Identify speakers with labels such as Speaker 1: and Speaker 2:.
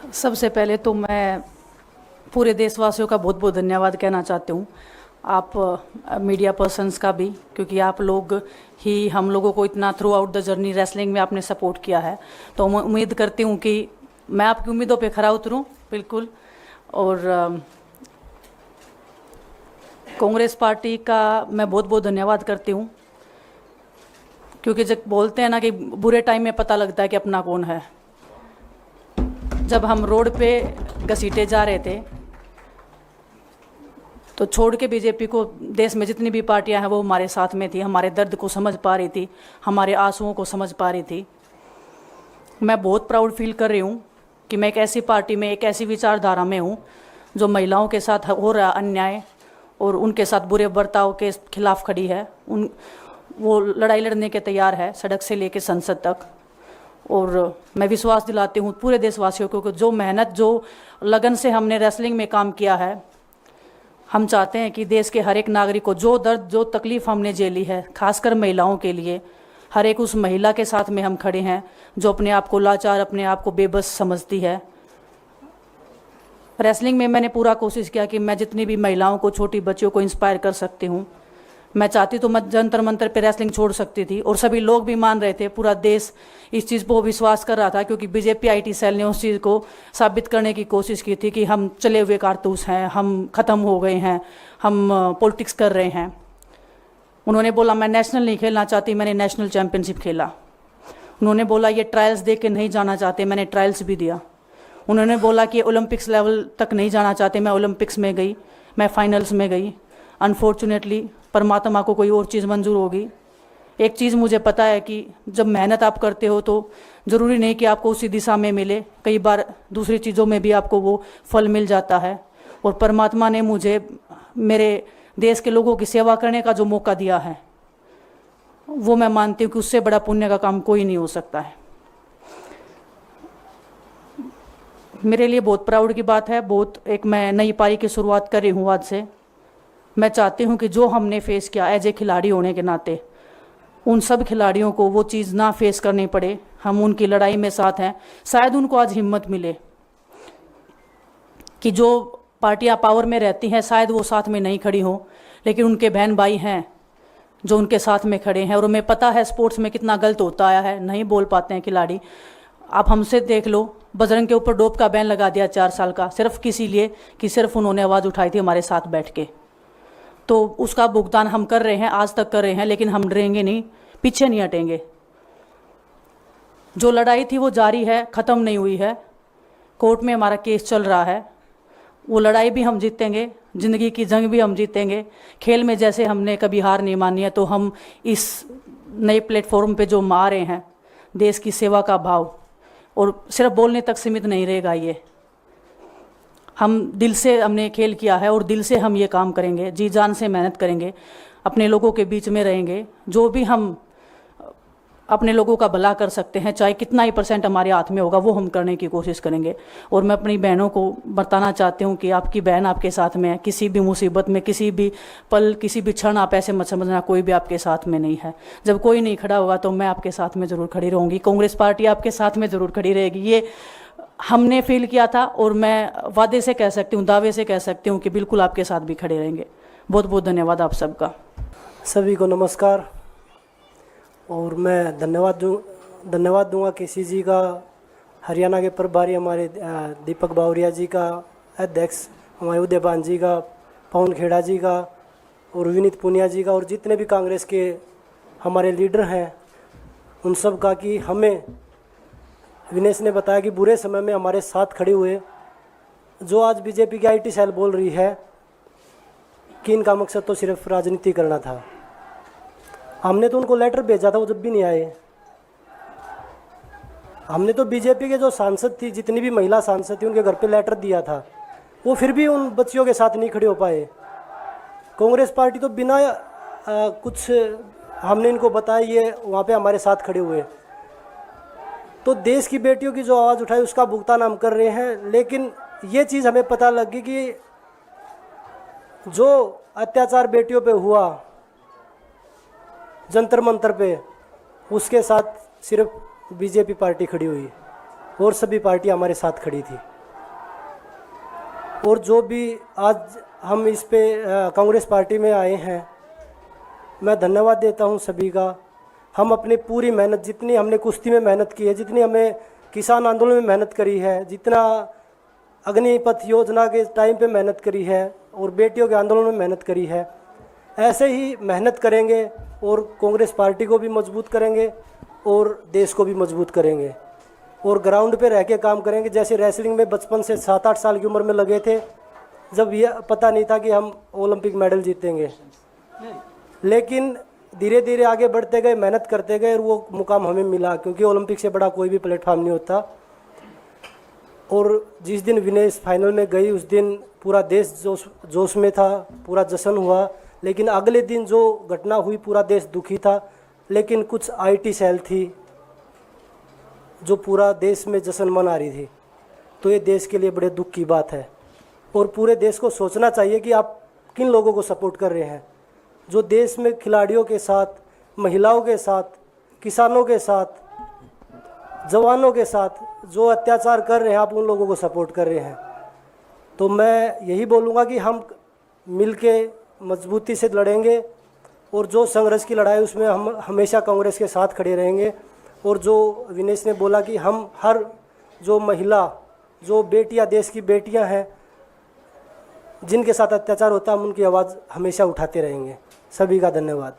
Speaker 1: सबसे पहले तो मैं पूरे देशवासियों का बहुत बहुत धन्यवाद कहना चाहती हूँ। आप मीडिया पर्सन्स का भी, क्योंकि आप लोग ही हम लोगों को इतना through out the journey wrestling में आपने सपोर्ट किया है। तो मैं उम्मीद करती हूँ कि मैं आपकी उम्मीदों पे खरा उतरूँ बिल्कुल। और कांग्रेस पार्टी का मैं बहुत बहुत धन्यवाद करती हूँ, क्योंकि जब बोलते हैं ना कि बुरे टाइम में पता लगता है कि अपना कौन है। जब हम रोड पे घसीटे जा रहे थे तो छोड़ के बीजेपी को, देश में जितनी भी पार्टियां हैं वो हमारे साथ में थी, हमारे दर्द को समझ पा रही थी, हमारे आंसुओं को समझ पा रही थी। मैं बहुत प्राउड फील कर रही हूँ कि मैं एक ऐसी पार्टी में, एक ऐसी विचारधारा में हूँ जो महिलाओं के साथ हो रहा अन्याय और उनके साथ बुरे बर्ताव के खिलाफ खड़ी है। वो लड़ाई लड़ने के तैयार है, सड़क से लेकर संसद तक। और मैं विश्वास दिलाती हूँ पूरे देशवासियों को कि जो मेहनत, जो लगन से हमने रेसलिंग में काम किया है, हम चाहते हैं कि देश के हर एक नागरिक को जो दर्द, जो तकलीफ़ हमने झेली है, खासकर महिलाओं के लिए, हर एक उस महिला के साथ में हम खड़े हैं जो अपने आप को लाचार, अपने आप को बेबस समझती है। रेसलिंग में मैंने पूरा कोशिश किया कि मैं जितनी भी महिलाओं को, छोटी बच्चियों को इंस्पायर कर सकती हूँ। मैं चाहती तो मैं जंतर मंतर पे रेसलिंग छोड़ सकती थी, और सभी लोग भी मान रहे थे, पूरा देश इस चीज़ पर विश्वास कर रहा था, क्योंकि बीजेपी आईटी सेल ने उस चीज़ को साबित करने की कोशिश की थी कि हम चले हुए कारतूस हैं, हम ख़त्म हो गए हैं, हम पॉलिटिक्स कर रहे हैं। उन्होंने बोला मैं नेशनल नहीं खेलना चाहती, मैंने नेशनल चैम्पियनशिप खेला। उन्होंने बोला ये ट्रायल्स दे के नहीं जाना चाहते, मैंने ट्रायल्स भी दिया। उन्होंने बोला कि ओलंपिक्स लेवल तक नहीं जाना चाहते, मैं ओलंपिक्स में गई, मैं फाइनल्स में गई। अनफॉर्चुनेटली परमात्मा को कोई और चीज़ मंजूर होगी। एक चीज़ मुझे पता है कि जब मेहनत आप करते हो तो ज़रूरी नहीं कि आपको उसी दिशा में मिले, कई बार दूसरी चीज़ों में भी आपको वो फल मिल जाता है। और परमात्मा ने मुझे मेरे देश के लोगों की सेवा करने का जो मौका दिया है, वो मैं मानती हूँ कि उससे बड़ा पुण्य का काम कोई नहीं हो सकता है। मेरे लिए बहुत प्राउड की बात है। एक मैं नई पारी की शुरुआत कर रही हूँ आज से। मैं चाहती हूँ कि जो हमने फेस किया एज ए खिलाड़ी होने के नाते, उन सब खिलाड़ियों को वो चीज़ ना फेस करनी पड़े। हम उनकी लड़ाई में साथ हैं। शायद उनको आज हिम्मत मिले कि जो पार्टियां पावर में रहती हैं शायद वो साथ में नहीं खड़ी हों, लेकिन उनके बहन भाई हैं जो उनके साथ में खड़े हैं। और हमें पता है स्पोर्ट्स में कितना गलत होता आया है, नहीं बोल पाते हैं खिलाड़ी। आप हमसे देख लो, बजरंग के ऊपर डोप का बैन लगा दिया 4 साल का, सिर्फ किसी लिए कि सिर्फ उन्होंने आवाज़ उठाई थी हमारे साथ बैठ के। तो उसका भुगतान हम कर रहे हैं, आज तक कर रहे हैं, लेकिन हम डरेंगे नहीं, पीछे नहीं हटेंगे। जो लड़ाई थी वो जारी है, ख़त्म नहीं हुई है। कोर्ट में हमारा केस चल रहा है, वो लड़ाई भी हम जीतेंगे, ज़िंदगी की जंग भी हम जीतेंगे। खेल में जैसे हमने कभी हार नहीं मानी है, तो हम इस नए प्लेटफॉर्म पे जो आ रहे हैं, देश की सेवा का भाव, और सिर्फ बोलने तक सीमित नहीं रहेगा ये। हम दिल से हमने खेल किया है और दिल से हम ये काम करेंगे, जी जान से मेहनत करेंगे, अपने लोगों के बीच में रहेंगे। जो भी हम अपने लोगों का भला कर सकते हैं, चाहे कितना ही % हमारे हाथ में होगा, वो हम करने की कोशिश करेंगे। और मैं अपनी बहनों को बताना चाहती हूँ कि आपकी बहन आपके साथ में है। किसी भी मुसीबत में, किसी भी पल, किसी भी क्षण आप ऐसे मत समझना कोई भी आपके साथ में नहीं है। जब कोई नहीं खड़ा होगा तो मैं आपके साथ में ज़रूर खड़ी रहूँगी, कांग्रेस पार्टी आपके साथ में ज़रूर खड़ी रहेगी। ये हमने फील किया था, और मैं वादे से कह सकती हूँ, दावे से कह सकती हूँ कि बिल्कुल आपके साथ भी खड़े रहेंगे। बहुत बहुत धन्यवाद आप सबका।
Speaker 2: सभी को नमस्कार। और मैं धन्यवाद दूंगा केसी जी का, हरियाणा के प्रभारी हमारे दीपक बावरिया जी का, अध्यक्ष हमारे उदयपान जी का, पवन खेड़ा जी का, और विनीत पुनिया जी का, और जितने भी कांग्रेस के हमारे लीडर हैं उन सब का, कि हमें विनेश ने बताया कि बुरे समय में हमारे साथ खड़े हुए। जो आज बीजेपी की आईटी सेल बोल रही है कि इनका मकसद तो सिर्फ राजनीति करना था, हमने तो उनको लेटर भेजा था, वो जब भी नहीं आए। हमने तो बीजेपी के जो सांसद थी, जितनी भी महिला सांसद थी, उनके घर पे लेटर दिया था, वो फिर भी उन बच्चियों के साथ नहीं खड़े हो पाए। कांग्रेस पार्टी तो बिना कुछ हमने इनको बताया, ये वहाँ पे हमारे साथ खड़े हुए। तो देश की बेटियों की जो आवाज़ उठाई उसका भुगतान हम कर रहे हैं। लेकिन ये चीज़ हमें पता लगी कि जो अत्याचार बेटियों पे हुआ जंतर मंतर पे, उसके साथ सिर्फ बीजेपी पार्टी खड़ी हुई और सभी पार्टी हमारे साथ खड़ी थी। और जो भी आज हम इस पे कांग्रेस पार्टी में आए हैं, मैं धन्यवाद देता हूं सभी का। हम अपनी पूरी मेहनत, जितनी हमने कुश्ती में मेहनत की है, जितनी हमें किसान आंदोलन में मेहनत करी है, जितना अग्निपथ योजना के टाइम पे मेहनत करी है और बेटियों के आंदोलन में मेहनत करी है, ऐसे ही मेहनत करेंगे और कांग्रेस पार्टी को भी मजबूत करेंगे और देश को भी मजबूत करेंगे और ग्राउंड पे रह के काम करेंगे। जैसे रेसलिंग में बचपन से 7-8 साल की उम्र में लगे थे, जब यह पता नहीं था कि हम ओलंपिक मेडल जीतेंगे, लेकिन धीरे धीरे आगे बढ़ते गए, मेहनत करते गए और वो मुकाम हमें मिला, क्योंकि ओलंपिक से बड़ा कोई भी प्लेटफॉर्म नहीं होता। और जिस दिन विनेश फाइनल में गई, उस दिन पूरा देश जोश में था, पूरा जश्न हुआ। लेकिन अगले दिन जो घटना हुई, पूरा देश दुखी था। लेकिन कुछ आईटी सेल थी जो पूरा देश में जश्न मना रही थी, तो ये देश के लिए बड़े दुख की बात है। और पूरे देश को सोचना चाहिए कि आप किन लोगों को सपोर्ट कर रहे हैं। जो देश में खिलाड़ियों के साथ, महिलाओं के साथ, किसानों के साथ, जवानों के साथ जो अत्याचार कर रहे हैं, आप उन लोगों को सपोर्ट कर रहे हैं। तो मैं यही बोलूँगा कि हम मिलके मजबूती से लड़ेंगे और जो संघर्ष की लड़ाई, उसमें हम हमेशा कांग्रेस के साथ खड़े रहेंगे। और जो विनेश ने बोला कि हम हर जो महिला, जो बेटियां, देश की बेटियां हैं जिनके साथ अत्याचार होता है, हम उनकी आवाज़ हमेशा उठाते रहेंगे। सभी का धन्यवाद।